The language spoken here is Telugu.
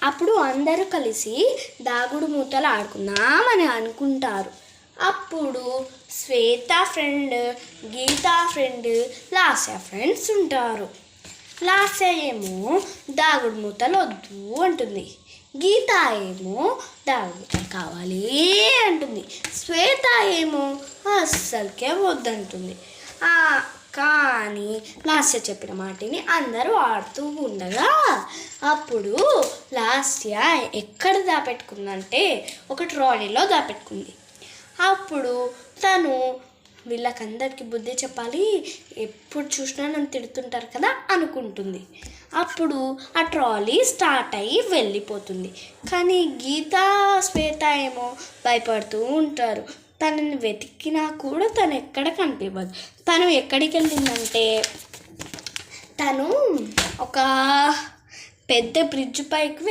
అప్పుడు అందరూ కలిసి దాగుడు మూతలు ఆడుకుందామని అనుకుంటారు. అప్పుడు Shweta friend, Geeta friend, Lasya friends ఉంటారు. లాస్య ఏమో దాగుడు మూతలు వద్దు అంటుంది. గీత ఏమో దాగుడు మూతలు కావాలి అంటుంది. శ్వేత ఏమో అస్సలకే వద్దంటుంది. కానీ లాస్య చెప్పిన మాటని అందరూ ఆడుతూ ఉండగా అప్పుడు లాస్య ఎక్కడ దాపెట్టుకుందంటే ఒక ట్రాలీలో దాపెట్టుకుంది. అప్పుడు తను వీళ్ళకందరికీ బుద్ధి చెప్పాలి, ఎప్పుడు చూసినా నన్ను తిడుతుంటారు కదా అనుకుంటుంది. అప్పుడు ఆ ట్రాలీ స్టార్ట్ అయ్యి వెళ్ళిపోతుంది. కానీ గీత, శ్వేత ఏమో భయపడుతూ ఉంటారు. తనని వెతికినా కూడా తను ఎక్కడ కనిపించదు. తను ఎక్కడికి వెళ్ళిందంటే తను ఒక పెద్ద బ్రిడ్జ్ పైకి